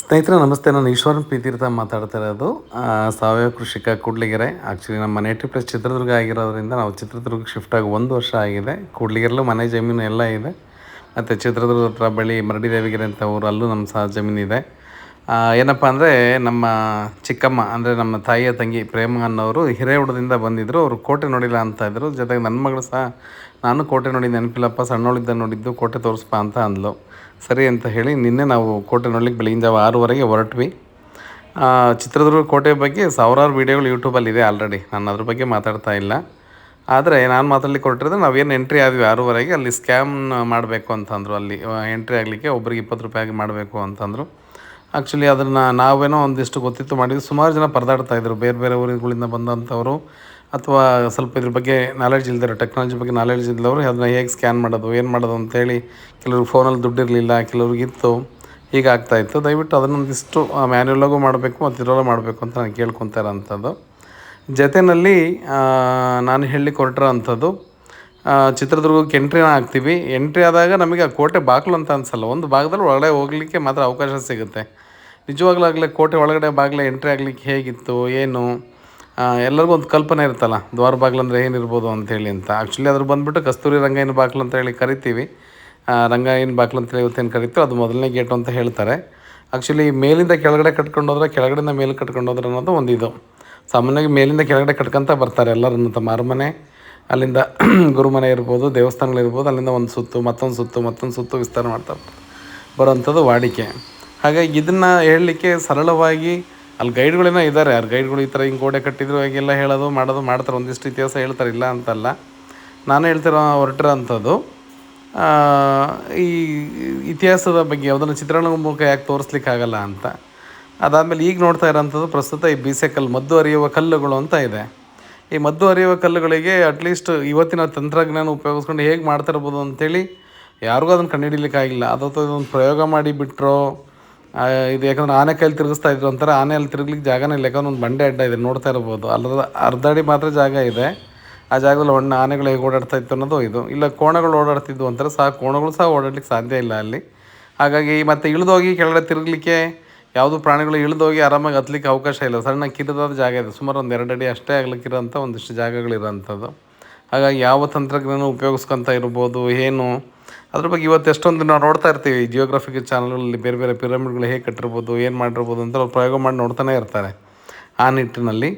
ಸ್ನೇಹಿತರೆ ನಮಸ್ತೆ. ನಾನು ಈಶ್ವರನ್ ಪ್ರೀತಿರ್ತ ಮಾತಾಡ್ತಾ ಇರೋದು. ಸಾವಯವ ಕೃಷಿಕ ಕೂಡ್ಲಿಗೆರೆ. ಆ್ಯಕ್ಚುಲಿ ನಮ್ಮ ನೇಟಿವ್ ಪ್ಲೇಸ್ ಚಿತ್ರದುರ್ಗ ಆಗಿರೋದ್ರಿಂದ ನಾವು ಚಿತ್ರದುರ್ಗಕ್ಕೆ ಶಿಫ್ಟ್ ಆಗಿ 1 ವರ್ಷ ಆಗಿದೆ. ಕೂಡ್ಲಿಗೆರೆಲ್ಲೂ ಮನೆ ಜಮೀನು ಎಲ್ಲ ಇದೆ. ಮತ್ತು ಚಿತ್ರದುರ್ಗ ಹತ್ರ ಬಳಿ ಮರಡಿ ದೇವಿಗೆರೆ ಅಂತ ಊರು, ಅಲ್ಲೂ ನಮ್ಮ ಸಹ ಜಮೀನಿದೆ. ಏನಪ್ಪ ಅಂದರೆ ನಮ್ಮ ಚಿಕ್ಕಮ್ಮ ಅಂದರೆ ನಮ್ಮ ತಾಯಿಯ ತಂಗಿ ಪ್ರೇಮ ಅನ್ನೋರು ಹಿರೇಗೌಡದಿಂದ ಬಂದಿದ್ದರು. ಅವರು ಕೋಟೆ ನೋಡಿಲ್ಲ ಅಂತ ಇದ್ದರು. ಜೊತೆಗೆ ನನ್ನ ಮಗಳು ಸಹ ನಾನು ಕೋಟೆ ನೋಡಿ ನೆನಪಿಲ್ಲಪ್ಪ, ಸಣ್ಣವಳಿದ್ದ ನೋಡಿದ್ದು, ಕೋಟೆ ತೋರಿಸ್ಪ ಅಂತ ಅಂದ್ಲು. ಸರಿ ಅಂತ ಹೇಳಿ ನಿನ್ನೆ ನಾವು ಕೋಟೆ ನೋಡ್ಲಿಕ್ಕೆ ಬೆಳಗಿನ ಜಾವ 6:30ಗೆ ಹೊರಟ್ವಿ. ಚಿತ್ರದುರ್ಗ ಕೋಟೆ ಬಗ್ಗೆ ಸಾವಿರಾರು ವೀಡಿಯೋಗಳು ಯೂಟ್ಯೂಬಲ್ಲಿದೆ ಆಲ್ರೆಡಿ. ನಾನು ಅದ್ರ ಬಗ್ಗೆ ಮಾತಾಡ್ತಾ ಇಲ್ಲ. ಆದರೆ ನಾನು ಮಾತಾಡ್ಲಿಕ್ಕೆ ಹೊರಟಿರೋದು, ನಾವೇನು ಎಂಟ್ರಿ ಆದ್ವಿ 6:30ಗೆ, ಅಲ್ಲಿ ಸ್ಕ್ಯಾಮ್ ಮಾಡಬೇಕು ಅಂತಂದರು. ಅಲ್ಲಿ ಎಂಟ್ರಿ ಆಗಲಿಕ್ಕೆ ಒಬ್ರಿಗೆ 20 ರೂಪಾಯಿ ಮಾಡಬೇಕು ಅಂತಂದರು. ಆ್ಯಕ್ಚುಲಿ ಅದನ್ನು ನಾವೇನೋ ಒಂದಿಷ್ಟು ಗೊತ್ತಿತ್ತು ಮಾಡಿದ್ವಿ. ಸುಮಾರು ಜನ ಪರದಾಡ್ತಾಯಿದ್ರು, ಬೇರೆ ಬೇರೆ ಊರುಗಳಿಂದ ಬಂದಂಥವರು, ಅಥವಾ ಸ್ವಲ್ಪ ಇದ್ರ ಬಗ್ಗೆ ನಾಲೆಡ್ಜ್ ಇಲ್ದಿರೋ, ಟೆಕ್ನಾಲಜಿ ಬಗ್ಗೆ ನಾಲೆಡ್ಜ್ ಇಲ್ಲದವರು ಅದನ್ನು ಹೇಗೆ ಸ್ಕ್ಯಾನ್ ಮಾಡೋದು, ಏನು ಮಾಡೋದು ಅಂತೇಳಿ, ಕೆಲವ್ರಿಗೆ ಫೋನಲ್ಲಿ ದುಡ್ಡಿರಲಿಲ್ಲ, ಕೆಲವ್ರಿಗಿತ್ತು, ಹೀಗಾಗ್ತಾಯಿತ್ತು. ದಯವಿಟ್ಟು ಅದನ್ನೊಂದಿಷ್ಟು ಮ್ಯಾನ್ಯಲಾಗೂ ಮಾಡಬೇಕು ಮತ್ತು ಇದರಲ್ಲೂ ಮಾಡಬೇಕು ಅಂತ ನಾನು ಕೇಳ್ಕೊತಾ ಇರೋಂಥದ್ದು. ಜೊತೆಯಲ್ಲಿ ನಾನು ಹೇಳಲಿಕ್ಕೆ ಹೊರಟಿರೋ ಅಂಥದ್ದು, ಚಿತ್ರದುರ್ಗಕ್ಕೆ ಎಂಟ್ರಿನ ಆಗ್ತೀವಿ. ಎಂಟ್ರಿ ಆದಾಗ ನಮಗೆ ಆ ಕೋಟೆ ಬಾಗಿಲು ಅಂತ ಅನಿಸಲ್ಲ. ಒಂದು ಭಾಗದಲ್ಲಿ ಒಳಗಡೆ ಹೋಗಲಿಕ್ಕೆ ಮಾತ್ರ ಅವಕಾಶ ಸಿಗುತ್ತೆ. ನಿಜವಾಗ್ಲಾಗಲೇ ಕೋಟೆ ಒಳಗಡೆ ಬಾಗಿಲು ಎಂಟ್ರಿ ಆಗಲಿಕ್ಕೆ ಹೇಗಿತ್ತು ಏನು, ಎಲ್ಲರಿಗೂ ಒಂದು ಕಲ್ಪನೆ ಇರುತ್ತಲ್ಲ, ದ್ವಾರ ಬಾಗಿಲು ಅಂದರೆ ಏನಿರ್ಬೋದು ಅಂಥೇಳಿ ಅಂತ. ಆ್ಯಕ್ಚುಲಿ ಅದ್ರ ಬಂದುಬಿಟ್ಟು ಕಸ್ತೂರಿ ರಂಗಾಯಣ ಬಾಗಿಲು ಅಂತ ಹೇಳಿ ಕರಿತೀವಿ. ರಂಗಾಯಣ ಬಾಗಿಲು ಅಂತೇಳಿ ಇವತ್ತೇನು ಕರಿತೀವಿ, ಅದು ಮೊದಲನೇ ಗೇಟು ಅಂತ ಹೇಳ್ತಾರೆ. ಆ್ಯಕ್ಚುಲಿ ಮೇಲಿಂದ ಕೆಳಗಡೆ ಕಟ್ಕೊಂಡು ಹೋದ್ರೆ, ಕೆಳಗಡೆಯಿಂದ ಮೇಲೆ ಕಟ್ಕೊಂಡು ಹೋದ್ರೆ ಅನ್ನೋದು ಒಂದಿದು. ಸಾಮಾನ್ಯವಾಗಿ ಮೇಲಿಂದ ಕೆಳಗಡೆ ಕಟ್ಕೊತ ಬರ್ತಾರೆ ಎಲ್ಲರನ್ನು. ತಮ್ಮ ಅರಮನೆ, ಅಲ್ಲಿಂದ ಗುರುಮನೆ ಇರ್ಬೋದು, ದೇವಸ್ಥಾನಗಳಿರ್ಬೋದು, ಅಲ್ಲಿಂದ ಒಂದು ಸುತ್ತು, ಮತ್ತೊಂದು ಸುತ್ತು ವಿಸ್ತಾರ ಮಾಡ್ತಾ ಬರೋವಂಥದ್ದು ವಾಡಿಕೆ. ಹಾಗಾಗಿ ಇದನ್ನು ಹೇಳಲಿಕ್ಕೆ ಸರಳವಾಗಿ ಅಲ್ಲಿ ಗೈಡ್ಗಳೇನೋ ಇದ್ದಾರೆ. ಯಾರು ಗೈಡ್ಗಳು ಈ ಥರ ಹಿಂಗೆ ಗೋಡೆ ಕಟ್ಟಿದ್ರು ಹಾಗೆಲ್ಲ ಹೇಳೋದು ಮಾಡ್ತಾರೆ. ಒಂದಿಷ್ಟು ಇತಿಹಾಸ ಹೇಳ್ತಾರೆ, ಇಲ್ಲ ಅಂತಲ್ಲ. ನಾನು ಹೊರಟಿರೋ ಅಂಥದ್ದು ಈ ಇತಿಹಾಸದ ಬಗ್ಗೆ ಯಾವುದನ್ನು ಚಿತ್ರಣದ ಮೂಲಕ ಯಾಕೆ ತೋರಿಸ್ಲಿಕ್ಕಾಗಲ್ಲ ಅಂತ. ಅದಾದಮೇಲೆ ಈಗ ನೋಡ್ತಾ ಇರೋಂಥದ್ದು ಪ್ರಸ್ತುತ ಈ ಬೀಸೆಕಲ್ಲು, ಮದ್ದು ಅರಿಯುವ ಕಲ್ಲುಗಳು ಅಂತ ಇದೆ. ಈ ಮದ್ದು ಅರಿಯುವ ಕಲ್ಲುಗಳಿಗೆ ಅಟ್ಲೀಸ್ಟ್ ಇವತ್ತಿನ ತಂತ್ರಜ್ಞಾನ ಉಪಯೋಗಿಸ್ಕೊಂಡು ಹೇಗೆ ಮಾಡ್ತಿರ್ಬೋದು ಅಂಥೇಳಿ ಯಾರಿಗೂ ಅದನ್ನು ಕಂಡುಹಿಡಿಲಿಕ್ಕಾಗಿಲ್ಲ. ಇದೊಂದು ಪ್ರಯೋಗ ಮಾಡಿ ಬಿಟ್ಟರೋ ಇದು. ಯಾಕಂದರೆ ಆನೆ ಕೈಲಿ ತಿರುಗಿಸ್ತಾ ಇದ್ರು ಅಂತಾರೆ. ಆನೆ ಅಲ್ಲಿ ತಿರುಗ್ಲಿಕ್ಕೆ ಜಾಗನೇ ಇಲ್ಲ, ಯಾಕಂದ್ರೆ ಒಂದು ಬಂಡೆ ಅಡ್ಡ ಇದೆ, ನೋಡ್ತಾ ಇರ್ಬೋದು. ಅಲ್ಲದ ಅರ್ಧ ಅಡಿ ಮಾತ್ರ ಜಾಗ ಇದೆ. ಆ ಜಾಗದಲ್ಲಿ ಆನೆಗಳು ಹೇಗೆ ಓಡಾಡ್ತಾ ಇತ್ತು ಅನ್ನೋದು ಇದು. ಇಲ್ಲ ಕೋಣಗಳು ಓಡಾಡ್ತಿದ್ವು ಅಂತಾರೆ. ಕೋಣಗಳು ಸಹ ಓಡಾಡ್ಲಿಕ್ಕೆ ಸಾಧ್ಯ ಇಲ್ಲ ಅಲ್ಲಿ. ಹಾಗಾಗಿ ಮತ್ತು ಇಳಿದೋಗಿ ಕೆಳಗಡೆ ತಿರುಗಲಿಕ್ಕೆ ಯಾವುದು ಪ್ರಾಣಿಗಳು ಇಳಿದೋಗಿ ಆರಾಮಾಗಿ ಹತ್ತಲಿಕ್ಕೆ ಅವಕಾಶ ಇಲ್ಲ. ಸಣ್ಣ ಕಿರಿದಾದ ಜಾಗ ಇದೆ, ಸುಮಾರು ಒಂದು 2 ಅಡಿ ಅಷ್ಟೇ ಆಗಲಿಕ್ಕಿರೋಂಥ ಒಂದಿಷ್ಟು ಜಾಗಗಳಿರೋಂಥದ್ದು. ಹಾಗಾಗಿ ಯಾವ ತಂತ್ರಜ್ಞಾನ ಉಪಯೋಗಿಸ್ಕೊತ ಇರ್ಬೋದು ಏನು, ಅದ್ರ ಬಗ್ಗೆ ಇವತ್ತು ಎಷ್ಟೊಂದು ನಾವು ನೋಡ್ತಾ ಇರ್ತೀವಿ ಜಿಯೋಗ್ರಫಿಕ್ ಚಾನಲ್ಗಳಲ್ಲಿ. ಬೇರೆ ಬೇರೆ ಪಿರಮಿಡ್ಗಳು ಹೇಗೆ ಕಟ್ಟಿರ್ಬೋದು, ಏನು ಮಾಡಿರ್ಬೋದು ಅಂತ ಅವ್ರು ಪ್ರಯೋಗ ಮಾಡಿ ನೋಡ್ತಾನೆ ಇರ್ತಾರೆ. ಆ ನಿಟ್ಟಿನಲ್ಲಿ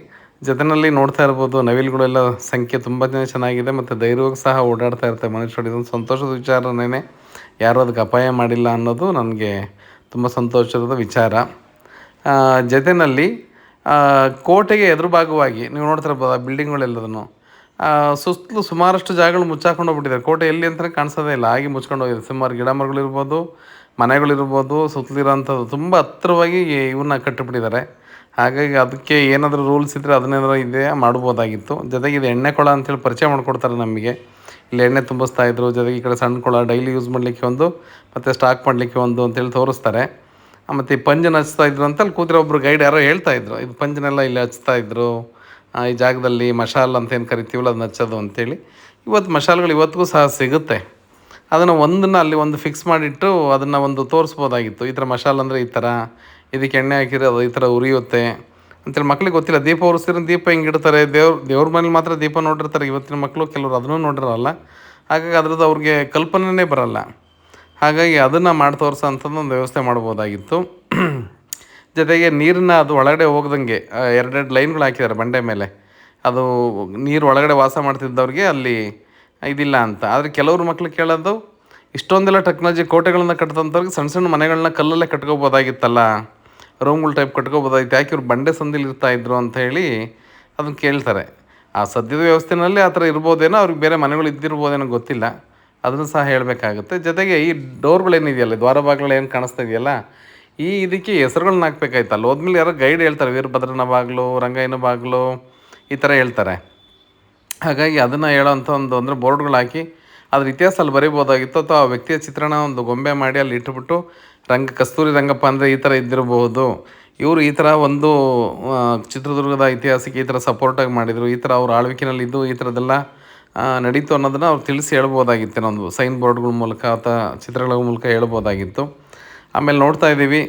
ಜೊತೆಯಲ್ಲಿ ನೋಡ್ತಾ ಇರ್ಬೋದು, ನವಿಲುಗಳೆಲ್ಲ ಸಂಖ್ಯೆ ತುಂಬ ಚೆನ್ನಾಗಿದೆ ಮತ್ತು ಧೈರ್ಯವಾಗಿ ಸಹ ಓಡಾಡ್ತಾ ಇರ್ತಾರೆ ಮನುಷ್ಯರು. ಇದೊಂದು ಸಂತೋಷದ ವಿಚಾರನೇ, ಯಾರೂ ಅದಕ್ಕೆ ಅಪಾಯ ಮಾಡಿಲ್ಲ ಅನ್ನೋದು ನನಗೆ ತುಂಬ ಸಂತೋಷದ ವಿಚಾರ. ಜೊತೆಯಲ್ಲಿ ಕೋಟೆಗೆ ಎದುರು ಭಾಗವಾಗಿ ನೀವು ನೋಡ್ತಾ ಇರ್ಬೋದು, ಆ ಬಿಲ್ಡಿಂಗ್ಗಳೆಲ್ಲದನ್ನು ಸುತ್ತಲೂ ಸುಮಾರಷ್ಟು ಜಾಗಗಳು ಮುಚ್ಚಾಕೊಂಡು ಹೋಗ್ಬಿಟ್ಟಿದ್ದಾರೆ. ಕೋಟೆ ಎಲ್ಲಿ ಅಂತಲೇ ಕಾಣಿಸೋದೇ ಇಲ್ಲ, ಹಾಗೆ ಮುಚ್ಕೊಂಡು ಹೋಗಿದೆ. ಸುಮಾರು ಗಿಡ ಮರಗಳಿರ್ಬೋದು, ಮನೆಗಳಿರ್ಬೋದು, ಸುತ್ತಲಿರೋಂಥದ್ದು ತುಂಬ ಹತ್ತಿರವಾಗಿ ಇವನ್ನ ಕಟ್ಟಿಬಿಟ್ಟಿದ್ದಾರೆ. ಹಾಗಾಗಿ ಅದಕ್ಕೆ ಏನಾದರೂ ರೂಲ್ಸ್ ಇದ್ದರೆ ಅದನ್ನೇನಾದರೂ ಇದೆಯಾ ಮಾಡ್ಬೋದಾಗಿತ್ತು. ಜೊತೆಗೆ ಇದು ಎಣ್ಣೆ ಕೊಳ ಅಂತೇಳಿ ಪರಿಚಯ ಮಾಡಿಕೊಡ್ತಾರೆ ನಮಗೆ. ಇಲ್ಲಿ ಎಣ್ಣೆ ತುಂಬಿಸ್ತಾಯಿದ್ರು. ಜೊತೆಗೆ ಈ ಕಡೆ ಸಣ್ಣ ಕೊಳ ಡೈಲಿ ಯೂಸ್ ಮಾಡಲಿಕ್ಕೆ ಒಂದು, ಮತ್ತು ಸ್ಟಾಕ್ ಮಾಡಲಿಕ್ಕೆ ಒಂದು ಅಂತೇಳಿ ತೋರಿಸ್ತಾರೆ. ಮತ್ತು ಈ ಪಂಜನ್ನು ಹಚ್ತಾಯಿದ್ರು ಅಂತ ಅಲ್ಲಿ ಕೂತಿರೋ ಒಬ್ಬರು ಗೈಡ್ ಯಾರೋ ಹೇಳ್ತಾಯಿದ್ರು, ಇದು ಪಂಜನೆಲ್ಲ ಇಲ್ಲಿ ಹಚ್ತಾಯಿದ್ರು ಈ ಜಾಗದಲ್ಲಿ, ಮಶಾಲ್ ಅಂತ ಏನು ಕರಿತೀವಲ್ಲ ಅದನ್ನ ಹಚ್ಚೋದು ಅಂತೇಳಿ. ಇವತ್ತು ಮಶಾಲ್ಗಳು ಇವತ್ತಿಗೂ ಸಹ ಸಿಗುತ್ತೆ. ಅದನ್ನು ಒಂದನ್ನು ಅಲ್ಲಿ ಒಂದು ಫಿಕ್ಸ್ ಮಾಡಿಟ್ಟು ಅದನ್ನು ಒಂದು ತೋರಿಸ್ಬೋದಾಗಿತ್ತು. ಈ ಥರ ಮಶಾಲ್ ಅಂದರೆ ಈ ಥರ, ಇದಕ್ಕೆ ಎಣ್ಣೆ ಹಾಕಿದ್ರೆ ಅದು ಈ ಥರ ಉರಿಯುತ್ತೆ ಅಂತೇಳಿ. ಮಕ್ಳಿಗೆ ಗೊತ್ತಿಲ್ಲ. ದೀಪ ಉರಿಸಿದ್ರೆ ದೀಪ ಹಿಂಗೆ ಇಡ್ತಾರೆ, ದೇವ್ರ ಮನೇಲಿ ಮಾತ್ರ ದೀಪ ನೋಡಿರ್ತಾರೆ ಇವತ್ತಿನ ಮಕ್ಕಳು, ಕೆಲವರು ಅದನ್ನೂ ನೋಡಿರಲ್ಲ. ಹಾಗಾಗಿ ಅದ್ರದ್ದು ಅವ್ರಿಗೆ ಕಲ್ಪನೆಯೇ ಬರಲ್ಲ. ಹಾಗಾಗಿ ಅದನ್ನು ಮಾಡಿ ತೋರಿಸೋ ಅಂಥದ್ದು ಒಂದು ವ್ಯವಸ್ಥೆ ಮಾಡ್ಬೋದಾಗಿತ್ತು. ಜೊತೆಗೆ ನೀರನ್ನ ಅದು ಒಳಗಡೆ ಹೋಗ್ದಂಗೆ 2 ಲೈನ್ಗಳು ಹಾಕಿದ್ದಾರೆ ಬಂಡೆ ಮೇಲೆ. ಅದು ನೀರು ಒಳಗಡೆ ವಾಸ ಮಾಡ್ತಿದ್ದವ್ರಿಗೆ ಅಲ್ಲಿ ಇದಿಲ್ಲ ಅಂತ. ಆದರೆ ಕೆಲವರು ಮಕ್ಳು ಕೇಳೋದು, ಇಷ್ಟೊಂದೆಲ್ಲ ಟೆಕ್ನಾಲಜಿ ಕೋಟೆಗಳನ್ನ ಕಟ್ಟಿದಂಥವ್ರಿಗೆ ಸಣ್ಣ ಸಣ್ಣ ಮನೆಗಳನ್ನ ಕಲ್ಲಲ್ಲೇ ಕಟ್ಕೋಬೋದಾಗಿತ್ತಲ್ಲ, ರೂಮ್ಗಳ ಟೈಪ್ ಕಟ್ಕೋಬೋದಾಗಿತ್ತು, ಯಾಕೆ ಇವ್ರು ಬಂಡೆ ಸಂದಿಲಿ ಇರ್ತಾಯಿದ್ರು ಅಂತ ಹೇಳಿ ಅದನ್ನು ಕೇಳ್ತಾರೆ. ಆ ಸದ್ಯದ ವ್ಯವಸ್ಥೆಯಲ್ಲಿ ಆ ಥರ ಇರ್ಬೋದೇನೋ, ಅವ್ರಿಗೆ ಬೇರೆ ಮನೆಗಳು ಇದ್ದಿರ್ಬೋದೇನೋ ಗೊತ್ತಿಲ್ಲ. ಅದನ್ನು ಸಹ ಹೇಳಬೇಕಾಗುತ್ತೆ. ಜೊತೆಗೆ ಈ ಡೋರ್ಗಳೇನಿದೆಯಲ್ಲ, ದ್ವಾರ ಬಾಗಿಲು ಏನು ಕಾಣಿಸ್ತಾ ಇದೆಯಲ್ಲ, ಇದಕ್ಕೆ ಹೆಸರುಗಳನ್ನ ಹಾಕ್ಬೇಕಾಯ್ತು. ಅಲ್ಲಿ ಹೋದ್ಮೇಲೆ ಯಾರೋ ಗೈಡ್ ಹೇಳ್ತಾರೆ, ವೀರಭದ್ರನ ಬಾಗಿಲು, ರಂಗಾಯಣ ಬಾಗಿಲು ಈ ಥರ ಹೇಳ್ತಾರೆ. ಹಾಗಾಗಿ ಅದನ್ನು ಹೇಳೋವಂಥ ಒಂದು ಅಂದರೆ ಬೋರ್ಡ್ಗಳು ಹಾಕಿ ಅದ್ರ ಇತಿಹಾಸ ಅಲ್ಲಿ ಬರೀಬೋದಾಗಿತ್ತು. ಅಥವಾ ಆ ವ್ಯಕ್ತಿಯ ಚಿತ್ರಣ ಒಂದು ಗೊಂಬೆ ಮಾಡಿ ಅಲ್ಲಿ ಇಟ್ಬಿಟ್ಟು, ಕಸ್ತೂರಿ ರಂಗಪ್ಪ ಅಂದರೆ ಈ ಥರ ಇದ್ದಿರಬಹುದು, ಇವರು ಈ ಥರ ಒಂದು ಚಿತ್ರದುರ್ಗದ ಇತಿಹಾಸಕ್ಕೆ ಈ ಥರ ಸಪೋರ್ಟಾಗಿ ಮಾಡಿದರು, ಈ ಥರ ಅವ್ರ ಆಳ್ವಿಕೆಯಲ್ಲಿ ಇದ್ದು ಈ ಥರದ್ದೆಲ್ಲ ನಡೀತು ಅನ್ನೋದನ್ನು ಅವ್ರು ತಿಳಿಸಿ ಹೇಳ್ಬೋದಾಗಿತ್ತು. ಒಂದು ಸೈನ್ ಬೋರ್ಡ್ಗಳ ಮೂಲಕ ಅಥವಾ ಚಿತ್ರಗಳ ಮೂಲಕ ಹೇಳ್ಬೋದಾಗಿತ್ತು. ಆಮೇಲೆ ನೋಡ್ತಾ ಇದ್ದೀವಿ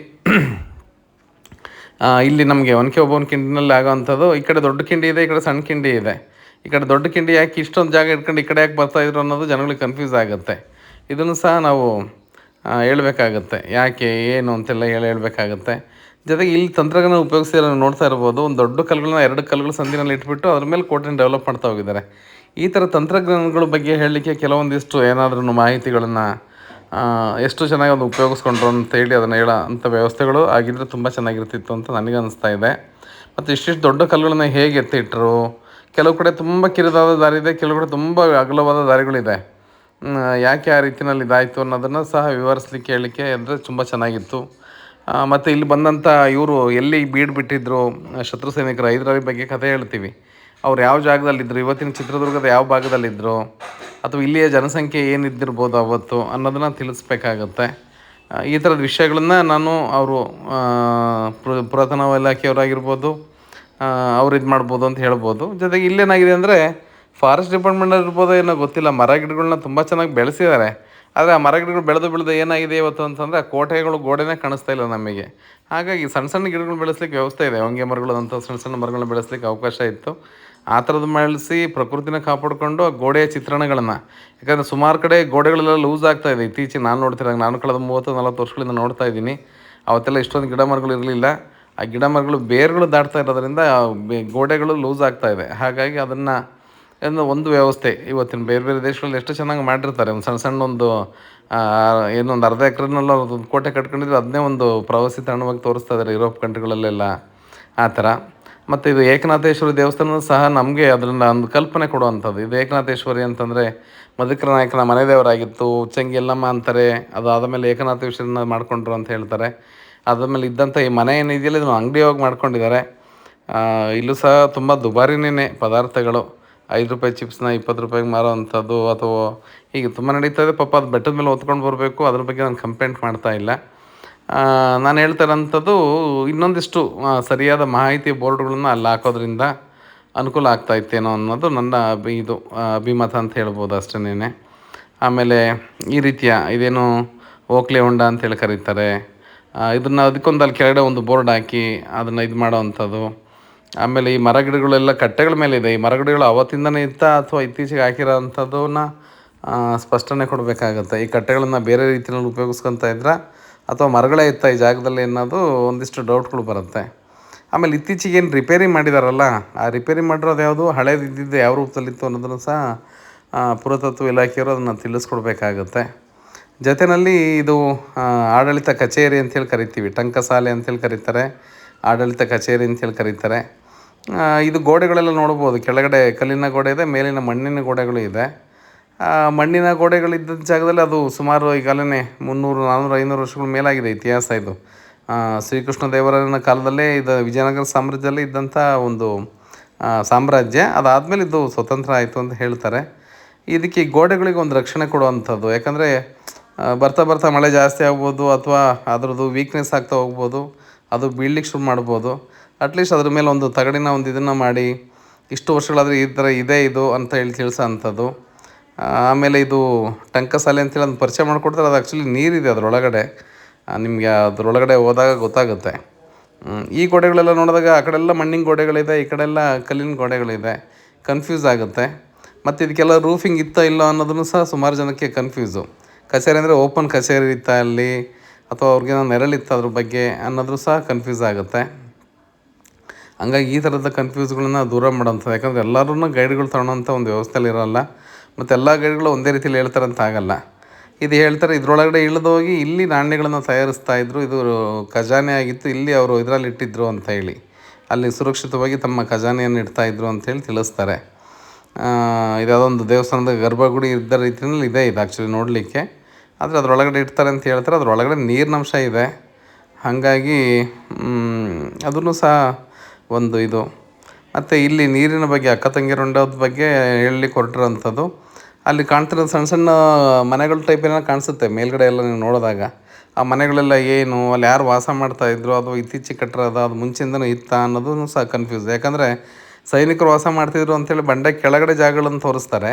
ಇಲ್ಲಿ ನಮಗೆ ಒನಕೆ ಓಬವ್ವನ ಕಿಂಡಿನಲ್ಲಿ ಆಗೋವಂಥದ್ದು. ಈ ಕಡೆ ದೊಡ್ಡ ಕಿಂಡಿ ಇದೆ, ಈ ಕಡೆ ಸಣ್ಣ ಕಿಂಡಿ ಇದೆ. ಈ ಕಡೆ ದೊಡ್ಡ ಕಿಂಡಿ ಯಾಕೆ ಇಷ್ಟೊಂದು ಜಾಗ ಇಟ್ಕೊಂಡು ಈ ಕಡೆ ಯಾಕೆ ಬರ್ತಾಯಿದ್ರು ಅನ್ನೋದು ಜನಗಳಿಗೆ ಕನ್ಫ್ಯೂಸ್ ಆಗುತ್ತೆ. ಇದನ್ನು ಸಹ ನಾವು ಹೇಳ್ಬೇಕಾಗತ್ತೆ, ಯಾಕೆ ಏನು ಅಂತೆಲ್ಲ ಹೇಳ್ಬೇಕಾಗತ್ತೆ. ಜೊತೆಗೆ ಇಲ್ಲಿ ತಂತ್ರಜ್ಞಾನ ಉಪಯೋಗಿಸಿ ನೋಡ್ತಾ ಇರ್ಬೋದು, ಒಂದು ದೊಡ್ಡ ಕಲ್ಲುಗಳನ್ನ 2 ಕಲ್ಲುಗಳು ಸಂದಿನಲ್ಲಿ ಇಟ್ಬಿಟ್ಟು ಅದ್ರ ಮೇಲೆ ಕೋಟೆನ ಡೆವಲಪ್ ಮಾಡ್ತಾ ಹೋಗಿದ್ದಾರೆ. ಈ ಥರ ತಂತ್ರಜ್ಞಾನಗಳ ಬಗ್ಗೆ ಹೇಳಲಿಕ್ಕೆ ಕೆಲವೊಂದಿಷ್ಟು ಏನಾದ್ರೂ ಮಾಹಿತಿಗಳನ್ನು ಎಷ್ಟು ಚೆನ್ನಾಗಿ ಒಂದು ಉಪಯೋಗಿಸ್ಕೊಂಡ್ರು ಅಂತೇಳಿ ಅದನ್ನು ಹೇಳೋ ಅಂಥ ವ್ಯವಸ್ಥೆಗಳು ಆಗಿದ್ದರೆ ತುಂಬ ಚೆನ್ನಾಗಿರ್ತಿತ್ತು ಅಂತ ನನಗೆ ಅನ್ನಿಸ್ತಾ ಇದೆ. ಮತ್ತು ಇಷ್ಟಿಷ್ಟು ದೊಡ್ಡ ಕಲ್ಲುಗಳನ್ನ ಹೇಗೆ ಎತ್ತಿಟ್ರು, ಕೆಲವು ಕಡೆ ತುಂಬ ಕಿರಿದಾದ ದಾರಿ ಇದೆ, ಕೆಲವು ಕಡೆ ತುಂಬ ಅಗಲವಾದ ದಾರಿಗಳಿದೆ. ಯಾಕೆ ಆ ರೀತಿಯಲ್ಲಿ ಇದಾಯಿತು ಅನ್ನೋದನ್ನು ಸಹ ವಿವರಿಸ್ಲಿಕ್ಕೆ ಹೇಳಲಿಕ್ಕೆ ಅಂದರೆ ತುಂಬ ಚೆನ್ನಾಗಿತ್ತು. ಮತ್ತು ಇಲ್ಲಿ ಬಂದಂಥ ಇವರು ಎಲ್ಲಿ ಬೀಡು ಬಿಟ್ಟಿದ್ದರು ಶತ್ರು ಸೈನಿಕರು, ಹೈದರಾಲಿ ಬಗ್ಗೆ ಕಥೆ ಹೇಳ್ತೀವಿ. ಅವ್ರು ಯಾವ ಜಾಗದಲ್ಲಿದ್ದರು, ಇವತ್ತಿನ ಚಿತ್ರದುರ್ಗದ ಯಾವ ಭಾಗದಲ್ಲಿದ್ದರು, ಅಥವಾ ಇಲ್ಲಿಯ ಜನಸಂಖ್ಯೆ ಏನಿದ್ದಿರ್ಬೋದು ಅವತ್ತು ಅನ್ನೋದನ್ನು ತಿಳಿಸ್ಬೇಕಾಗತ್ತೆ. ಈ ಥರದ ವಿಷಯಗಳನ್ನು ನಾನು ಅವರು ಪುರಾತನ ಇಲಾಖೆಯವರಾಗಿರ್ಬೋದು, ಅವ್ರು ಇದು ಮಾಡ್ಬೋದು ಅಂತ ಹೇಳ್ಬೋದು. ಜೊತೆಗೆ ಇಲ್ಲೇನಾಗಿದೆ ಅಂದರೆ ಫಾರೆಸ್ಟ್ ಡಿಪಾರ್ಟ್ಮೆಂಟ್ ಇರ್ಬೋದು ಏನೋ ಗೊತ್ತಿಲ್ಲ, ಮರ ಗಿಡಗಳನ್ನ ತುಂಬ ಚೆನ್ನಾಗಿ ಬೆಳೆಸಿದ್ದಾರೆ. ಆದರೆ ಆ ಮರ ಗಿಡಗಳು ಬೆಳೆದು ಏನಾಗಿದೆ ಇವತ್ತು ಅಂತಂದರೆ ಆ ಕೋಟೆಗಳು ಗೋಡೆನೇ ಕಾಣಿಸ್ತಾ ಇಲ್ಲ ನಮಗೆ. ಹಾಗಾಗಿ ಸಣ್ಣ ಸಣ್ಣ ಗಿಡಗಳು ಬೆಳೆಸ್ಲಿಕ್ಕೆ ವ್ಯವಸ್ಥೆ ಇದೆ, ಹೊಂಗೆ ಮರಗಳು ಅಂಥ ಸಣ್ಣ ಸಣ್ಣ ಮರಗಳನ್ನ ಬೆಳೆಸ್ಲಿಕ್ಕೆ ಅವಕಾಶ ಇತ್ತು. ಆ ಥರದ್ದು ಬೆಳೆಸಿ ಪ್ರಕೃತಿನ ಕಾಪಾಡಿಕೊಂಡು ಆ ಗೋಡೆಯ ಚಿತ್ರಣಗಳನ್ನು, ಯಾಕಂದರೆ ಸುಮಾರು ಕಡೆ ಗೋಡೆಗಳೆಲ್ಲ ಲೂಸ್ ಆಗ್ತಾಯಿದೆ ಇತ್ತೀಚೆಗೆ. ನಾನು ನೋಡ್ತಿದ್ದಾಗ, ನಾನು ಕಳೆದ 30-40 ವರ್ಷಗಳಿಂದ ನೋಡ್ತಾ ಇದ್ದೀನಿ. ಅವತ್ತೆಲ್ಲ ಇಷ್ಟೊಂದು ಗಿಡ ಮರಗಳು ಇರಲಿಲ್ಲ. ಆ ಗಿಡ ಮರಗಳು ಬೇರುಗಳು ದಾಟ್ತಾ ಇರೋದ್ರಿಂದ ಗೋಡೆಗಳು ಲೂಸ್ ಆಗ್ತಾಯಿದೆ. ಹಾಗಾಗಿ ಅದನ್ನು ಒಂದು ವ್ಯವಸ್ಥೆ ಇವತ್ತಿನ ಬೇರೆ ಬೇರೆ ದೇಶಗಳಲ್ಲಿ ಎಷ್ಟು ಚೆನ್ನಾಗಿ ಮಾಡಿರ್ತಾರೆ. ಒಂದು ಸಣ್ಣ ಸಣ್ಣ ಒಂದು ಏನೊಂದು ಅರ್ಧ ಎಕರೆನಲ್ಲ ಒಂದು ಕೋಟೆ ಕಟ್ಕೊಂಡಿದ್ರೆ ಅದನ್ನೇ ಒಂದು ಪ್ರವಾಸಿ ತಾಣವಾಗಿ ತೋರಿಸ್ತಾ ಇದ್ದಾರೆ ಯುರೋಪ್ ಕಂಟ್ರಿಗಳಲ್ಲೆಲ್ಲ ಆ ಥರ. ಮತ್ತು ಇದು ಏಕನಾಥೇಶ್ವರಿ ದೇವಸ್ಥಾನ ಸಹ ನಮಗೆ ಅದರಿಂದ ಒಂದು ಕಲ್ಪನೆ ಕೊಡುವಂಥದ್ದು. ಇದು ಏಕನಾಥೇಶ್ವರಿ ಅಂತಂದರೆ ಮಧುಕರ ನಾಯಕನ ಮನೆ ದೇವರಾಗಿತ್ತು, ಉಚ್ಚಂಗಿ ಎಲ್ಲಮ್ಮ ಅಂತಾರೆ. ಅದು ಆದಮೇಲೆ ಏಕನಾಥೇಶ್ವರಿನ ಮಾಡಿಕೊಂಡ್ರು ಅಂತ ಹೇಳ್ತಾರೆ. ಅದಾದಮೇಲೆ ಇದ್ದಂಥ ಈ ಮನೆ ಏನಿದೆಯಲ್ಲ ಇದನ್ನು ಅಂಗಡಿಯಾಗಿ ಮಾಡ್ಕೊಂಡಿದ್ದಾರೆ. ಇಲ್ಲೂ ಸಹ ತುಂಬ ದುಬಾರಿನೇ ಪದಾರ್ಥಗಳು. ₹5 ಚಿಪ್ಸ್ನ ₹20 ಮಾರೋವಂಥದ್ದು ಅಥವಾ ಹೀಗೆ ತುಂಬ ನಡೀತಾ ಇದೆ. ಪಾಪ ಅದು ಬೆಟ್ಟದ ಮೇಲೆ ಹೊತ್ಕೊಂಡು ಬರಬೇಕು. ಅದ್ರ ಬಗ್ಗೆ ನಾನು ಕಂಪ್ಲೇಂಟ್ ಮಾಡ್ತಾ ಇಲ್ಲ. ನಾನು ಹೇಳ್ತಾ ಇರೋಂಥದ್ದು ಇನ್ನೊಂದಿಷ್ಟು ಸರಿಯಾದ ಮಾಹಿತಿ ಬೋರ್ಡ್ಗಳನ್ನು ಅಲ್ಲಿ ಹಾಕೋದ್ರಿಂದ ಅನುಕೂಲ ಆಗ್ತಾಯಿತ್ತೇನೋ ಅನ್ನೋದು ನನ್ನ ಅಭಿಮತ ಅಂತ ಹೇಳ್ಬೋದು ಅಷ್ಟೇನೆ. ಆಮೇಲೆ ಈ ರೀತಿಯ ಇದೇನು ಓಕ್ಲೆ ಹೊಂಡ ಅಂತೇಳಿ ಕರೀತಾರೆ, ಇದನ್ನು ಅದಕ್ಕೊಂದು ಅಲ್ಲಿ ಕೆಳಗಡೆ ಒಂದು ಬೋರ್ಡ್ ಹಾಕಿ ಅದನ್ನು ಇದು ಮಾಡೋವಂಥದ್ದು. ಆಮೇಲೆ ಈ ಮರಗಿಡಗಳೆಲ್ಲ ಕಟ್ಟೆಗಳ ಮೇಲೆ ಇದೆ. ಈ ಮರಗಿಡಗಳು ಅವತ್ತಿಂದನೇ ಇತ್ತಾ ಅಥವಾ ಇತ್ತೀಚೆಗೆ ಹಾಕಿರೋ ಅಂಥದ್ದನ್ನ ಸ್ಪಷ್ಟನೆ ಕೊಡಬೇಕಾಗತ್ತೆ. ಈ ಕಟ್ಟೆಗಳನ್ನು ಬೇರೆ ರೀತಿಯಲ್ಲಿ ಉಪಯೋಗಿಸ್ಕೊತಾ ಇದ್ರಾ ಅಥವಾ ಮರಗಳೇ ಇತ್ತ ಈ ಜಾಗದಲ್ಲಿ ಅನ್ನೋದು ಒಂದಿಷ್ಟು ಡೌಟ್ಗಳು ಬರುತ್ತೆ. ಆಮೇಲೆ ಇತ್ತೀಚೆಗೆ ಏನು ರಿಪೇರಿ ಮಾಡಿದಾರಲ್ಲ, ಆ ರಿಪೇರಿ ಮಾಡಿರೋದು ಯಾವುದು, ಹಳೇದು ಇದ್ದಿದ್ದು ಯಾವ ರೂಪದಲ್ಲಿತ್ತು ಅನ್ನೋದನ್ನು ಸಹ ಪುರಾತತ್ವ ಇಲಾಖೆಯವರು ಅದನ್ನು ತಿಳಿಸ್ಕೊಡ್ಬೇಕಾಗತ್ತೆ. ಜೊತೆಯಲ್ಲಿ ಇದು ಆಡಳಿತ ಕಚೇರಿ ಅಂತೇಳಿ ಕರಿತೀವಿ, ಟಂಕಸಾಲೆ ಅಂತೇಳಿ ಕರೀತಾರೆ, ಆಡಳಿತ ಕಚೇರಿ ಅಂತೇಳಿ ಕರೀತಾರೆ. ಇದು ಗೋಡೆಗಳೆಲ್ಲ ನೋಡ್ಬೋದು, ಕೆಳಗಡೆ ಕಲ್ಲಿನ ಗೋಡೆ ಇದೆ, ಮೇಲಿನ ಮಣ್ಣಿನ ಗೋಡೆಗಳು ಇದೆ. ಮಣ್ಣಿನ ಗೋಡೆಗಳಿದ್ದ ಜಾಗದಲ್ಲಿ ಅದು ಸುಮಾರು ಈಗಾಗಲೇ 300, 400, 500 ವರ್ಷಗಳ ಮೇಲಾಗಿದೆ ಇತಿಹಾಸ ಇದು. ಶ್ರೀಕೃಷ್ಣ ದೇವರಾಯನ ಕಾಲದಲ್ಲೇ ಇದು ವಿಜಯನಗರ ಸಾಮ್ರಾಜ್ಯದಲ್ಲಿ ಇದ್ದಂಥ ಒಂದು ಸಾಮ್ರಾಜ್ಯ. ಅದಾದಮೇಲೆ ಇದು ಸ್ವತಂತ್ರ ಆಯಿತು ಅಂತ ಹೇಳ್ತಾರೆ. ಇದಕ್ಕೆ ಈ ಗೋಡೆಗಳಿಗೆ ಒಂದು ರಕ್ಷಣೆ ಕೊಡುವಂಥದ್ದು, ಯಾಕಂದರೆ ಬರ್ತಾ ಬರ್ತಾ ಮಳೆ ಜಾಸ್ತಿ ಆಗ್ಬೋದು ಅಥವಾ ಅದರದ್ದು ವೀಕ್ನೆಸ್ ಆಗ್ತಾ ಹೋಗ್ಬೋದು, ಅದು ಬೀಳ್ಲಿಕ್ಕೆ ಶುರು ಮಾಡ್ಬೋದು. ಅಟ್ಲೀಸ್ಟ್ ಅದ್ರ ಮೇಲೆ ಒಂದು ತಗಡಿನ ಒಂದು ಇದನ್ನು ಮಾಡಿ ಇಷ್ಟು ವರ್ಷಗಳಾದರೆ ಈ ಥರ ಇದೆ ಇದು ಅಂತ ಹೇಳಿ ತಿಳಿಸೋ ಅಂಥದ್ದು. ಆಮೇಲೆ ಇದು ಟಂಕಸಾಲೆ ಅಂತೇಳಿ ಅದನ್ನು ಪರಿಚಯ ಮಾಡಿಕೊಡ್ತಾರೆ. ಅದು ಆ್ಯಕ್ಚುಲಿ ನೀರಿದೆ ಅದರೊಳಗಡೆ, ನಿಮಗೆ ಅದರೊಳಗಡೆ ಹೋದಾಗ ಗೊತ್ತಾಗುತ್ತೆ. ಈ ಗೋಡೆಗಳೆಲ್ಲ ನೋಡಿದಾಗ ಆ ಕಡೆಲ್ಲ ಮಣ್ಣಿನ ಗೋಡೆಗಳಿದೆ, ಈ ಕಡೆಲ್ಲ ಕಲ್ಲಿನ ಗೋಡೆಗಳಿದೆ, ಕನ್ಫ್ಯೂಸ್ ಆಗುತ್ತೆ. ಮತ್ತು ಇದಕ್ಕೆಲ್ಲ ರೂಫಿಂಗ್ ಇತ್ತಾ ಇಲ್ಲ ಅನ್ನೋದನ್ನು ಸಹ ಸುಮಾರು ಜನಕ್ಕೆ ಕನ್ಫ್ಯೂಸು. ಕಚೇರಿ ಅಂದರೆ ಓಪನ್ ಕಚೇರಿ ಇತ್ತಾ ಅಲ್ಲಿ ಅಥವಾ ಅವ್ರಿಗೇನೋ ನೆರಳಿತ್ತು ಅದ್ರ ಬಗ್ಗೆ ಅನ್ನೋದು ಸಹ ಕನ್ಫ್ಯೂಸ್ ಆಗುತ್ತೆ. ಹಂಗಾಗಿ ಈ ಥರದ ಕನ್ಫ್ಯೂಸ್ಗಳನ್ನ ದೂರ ಮಾಡೋಂಥದ್ದು. ಯಾಕಂದರೆ ಎಲ್ಲರೂ ಗೈಡ್ಗಳು ತೊಗೊಳೋಂಥ ಒಂದು ವ್ಯವಸ್ಥೆಯಲ್ಲಿ ಇರೋಲ್ಲ, ಮತ್ತು ಎಲ್ಲ ಗೈಡ್ಗಳು ಒಂದೇ ರೀತಿಯಲ್ಲಿ ಹೇಳ್ತಾರೆ ಅಂತ ಆಗಲ್ಲ. ಇದು ಹೇಳ್ತಾರೆ, ಇದರೊಳಗಡೆ ಇಳಿದೋಗಿ ಇಲ್ಲಿ ನಾಣ್ಯಗಳನ್ನು ತಯಾರಿಸ್ತಾಯಿದ್ರು, ಇದು ಖಜಾನೆ ಆಗಿತ್ತು, ಇಲ್ಲಿ ಅವರು ಇದರಲ್ಲಿ ಇಟ್ಟಿದ್ರು ಅಂತ ಹೇಳಿ ಅಲ್ಲಿ ಸುರಕ್ಷಿತವಾಗಿ ತಮ್ಮ ಖಜಾನೆಯನ್ನು ಇಡ್ತಾಯಿದ್ರು ಅಂಥೇಳಿ ತಿಳಿಸ್ತಾರೆ. ಇದೊಂದು ದೇವಸ್ಥಾನದ ಗರ್ಭಗುಡಿ ಇದ್ದ ರೀತಿಯಲ್ಲಿ ಇದೆ ಇದು ಆ್ಯಕ್ಚುಲಿ ನೋಡಲಿಕ್ಕೆ. ಆದರೆ ಅದರೊಳಗಡೆ ಇಡ್ತಾರೆ ಅಂತ ಹೇಳ್ತಾರೆ. ಅದರೊಳಗಡೆ ನೀರಿನಂಶ ಇದೆ, ಹಾಗಾಗಿ ಅದನ್ನು ಸಹ ಒಂದು ಇದು. ಮತ್ತು ಇಲ್ಲಿ ನೀರಿನ ಬಗ್ಗೆ ಅಕ್ಕ ತಂಗಿಯರ ಬಗ್ಗೆ ಹೇಳಲಿಕ್ಕೆ ಹೊರಟಿರೋಂಥದ್ದು. ಅಲ್ಲಿ ಕಾಣ್ತಿರೋದು ಸಣ್ಣ ಸಣ್ಣ ಮನೆಗಳ ಟೈಪ್ ಏನೋ ಕಾಣಿಸುತ್ತೆ ಮೇಲ್ಗಡೆ ಎಲ್ಲ ನೀವು ನೋಡಿದಾಗ. ಆ ಮನೆಗಳೆಲ್ಲ ಏನು, ಅಲ್ಲಿ ಯಾರು ವಾಸ ಮಾಡ್ತಾಯಿದ್ರು, ಅದು ಇತ್ತೀಚೆಗೆ ಕಟ್ಟಿರೋದು, ಅದು ಮುಂಚೆಯಿಂದನೂ ಇತ್ತಾ ಅನ್ನೋದೂ ಸಹ ಕನ್ಫ್ಯೂಸ್. ಯಾಕಂದರೆ ಸೈನಿಕರು ವಾಸ ಮಾಡ್ತಿದ್ರು ಅಂಥೇಳಿ ಬಂಡೆ ಕೆಳಗಡೆ ಜಾಗಗಳನ್ನು ತೋರಿಸ್ತಾರೆ.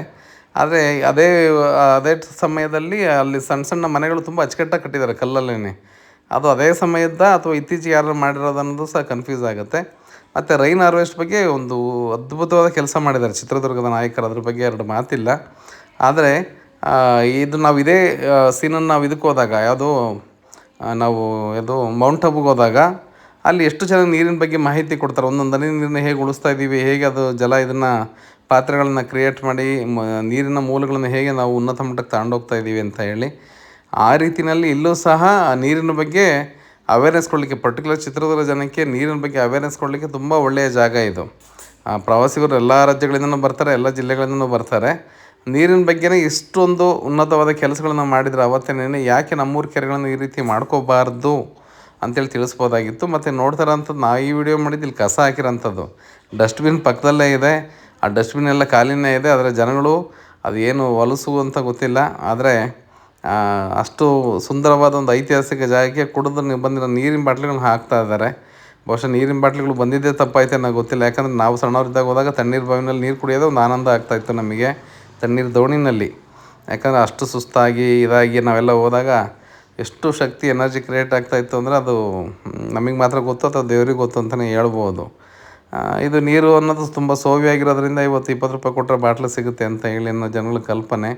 ಆದರೆ ಅದೇ ಸಮಯದಲ್ಲಿ ಅಲ್ಲಿ ಸಣ್ಣ ಸಣ್ಣ ಮನೆಗಳು ತುಂಬ ಅಚ್ಚುಕಟ್ಟಾಗಿ ಕಟ್ಟಿದ್ದಾರೆ ಕಲ್ಲಲ್ಲೇ. ಅದು ಅದೇ ಸಮಯದ ಅಥವಾ ಇತ್ತೀಚೆಗೆ ಯಾರು ಮಾಡಿರೋದು ಅನ್ನೋದು ಸಹ ಕನ್ಫ್ಯೂಸ್ ಆಗುತ್ತೆ. ಮತ್ತು ರೈನ್ ಹಾರ್ವೆಸ್ಟ್ ಬಗ್ಗೆ ಒಂದು ಅದ್ಭುತವಾದ ಕೆಲಸ ಮಾಡಿದ್ದಾರೆ ಚಿತ್ರದುರ್ಗದ ನಾಯಕರು, ಅದ್ರ ಬಗ್ಗೆ ಎರಡು ಮಾತಿಲ್ಲ. ಆದರೆ ಇದು ನಾವು ಇದೇ ಸೀನನ್ನು ನಾವು ಇದಕ್ಕೆ ಹೋದಾಗ ಯಾವುದೋ ನಾವು ಇದು ಮೌಂಟ್ ಅಬುಗೆ ಹೋದಾಗ ಅಲ್ಲಿ ಎಷ್ಟು ಚೆನ್ನಾಗಿ ನೀರಿನ ಬಗ್ಗೆ ಮಾಹಿತಿ ಕೊಡ್ತಾರೆ. ಒಂದೊಂದು ಹನಿ ನೀರನ್ನ ಹೇಗೆ ಉಳಿಸ್ತಾ ಇದ್ದೀವಿ, ಹೇಗೆ ಅದು ಜಲ ಇದನ್ನು ಪಾತ್ರೆಗಳನ್ನ ಕ್ರಿಯೇಟ್ ಮಾಡಿ ನೀರಿನ ಮೂಲಗಳನ್ನು ಹೇಗೆ ನಾವು ಉನ್ನತ ಮಟ್ಟಕ್ಕೆ ತಗೊಂಡೋಗ್ತಾ ಇದ್ದೀವಿ ಅಂತ ಹೇಳಿ, ಆ ರೀತಿಯಲ್ಲಿ ಇಲ್ಲೂ ಸಹ ನೀರಿನ ಬಗ್ಗೆ ಅವೇರ್ನೆಸ್ ಕೊಡಲಿಕ್ಕೆ, ಪರ್ಟಿಕ್ಯುಲರ್ ಚಿತ್ರದುರ್ಗ ಜನಕ್ಕೆ ನೀರಿನ ಬಗ್ಗೆ ಅವೇರ್ನೆಸ್ ಕೊಡಲಿಕ್ಕೆ ತುಂಬ ಒಳ್ಳೆಯ ಜಾಗ ಇದು. ಪ್ರವಾಸಿಗರು ಎಲ್ಲ ರಾಜ್ಯಗಳಿಂದನೂ ಬರ್ತಾರೆ, ಎಲ್ಲ ಜಿಲ್ಲೆಗಳಿಂದನೂ ಬರ್ತಾರೆ. ನೀರಿನ ಬಗ್ಗೆನೇ ಇಷ್ಟೊಂದು ಉನ್ನತವಾದ ಕೆಲಸಗಳನ್ನ ಮಾಡಿದರೆ ಅವತ್ತೇನೆ ಯಾಕೆ ನಮ್ಮೂರ ಕೆರೆಗಳನ್ನು ಈ ರೀತಿ ಮಾಡ್ಕೋಬಾರ್ದು ಅಂತೇಳಿ ತಿಳಿಸ್ಬೋದಾಗಿತ್ತು. ಮತ್ತು ನೋಡ್ತಾರಂಥದ್ದು, ನಾವು ಈ ವಿಡಿಯೋ ಮಾಡಿದ್ದು ಇಲ್ಲಿ ಕಸ ಹಾಕಿರೋಂಥದ್ದು ಡಸ್ಟ್ಬಿನ್ ಪಕ್ಕದಲ್ಲೇ ಇದೆ. ಆ ಡಸ್ಟ್ಬಿನ್ ಎಲ್ಲ ಖಾಲಿನೇ ಇದೆ. ಆದರೆ ಜನಗಳು ಅದು ಏನು ಹೊಲಸು ಅಂತ ಗೊತ್ತಿಲ್ಲ, ಆದರೆ ಅಷ್ಟು ಸುಂದರವಾದ ಒಂದು ಐತಿಹಾಸಿಕ ಜಾಗಕ್ಕೆ ಕುಡಿದು ಬಂದಿರೋ ನೀರಿನ ಬಾಟ್ಲಿಗಳನ್ನ ಹಾಕ್ತಾ ಇದ್ದಾರೆ. ಬಹುಶಃ ನೀರಿನ ಬಾಟ್ಲಿಗಳು ಬಂದಿದ್ದೇ ತಪ್ಪಾಯ್ತು ಅನ್ನೋ ಗೊತ್ತಿಲ್ಲ. ಯಾಕಂದರೆ ನಾವು ಸಣ್ಣವರಿದ್ದಾಗ ಹೋದಾಗ ತಣ್ಣೀರು ಬಾವಿನಲ್ಲಿ ನೀರು ಕುಡಿಯೋದು ಒಂದು ಆನಂದ ಆಗ್ತಾಯಿತ್ತು ನಮಗೆ, ತಣ್ಣೀರು ದೋಣಿನಲ್ಲಿ. ಯಾಕಂದರೆ ಅಷ್ಟು ಸುಸ್ತಾಗಿ ಇದಾಗಿ ನಾವೆಲ್ಲ ಹೋದಾಗ ಎಷ್ಟು ಶಕ್ತಿ ಎನರ್ಜಿ ಕ್ರಿಯೇಟ್ ಆಗ್ತಾಯಿತ್ತು ಅಂದರೆ ಅದು ನಮಗೆ ಮಾತ್ರ ಗೊತ್ತು ಅಥವಾ ದೇವ್ರಿಗೆ ಗೊತ್ತು ಅಂತಲೇ ಹೇಳ್ಬೋದು. ಇದು ನೀರು ಅನ್ನೋದು ತುಂಬ ಸೋವಿಯಾಗಿರೋದ್ರಿಂದ ಇವತ್ತು 20 ರೂಪಾಯಿ ಕೊಟ್ಟರೆ ಬಾಟ್ಲು ಸಿಗುತ್ತೆ ಅಂತ ಹೇಳಿ ಅನ್ನೋ ಜನಗಳ ಕಲ್ಪನೆ.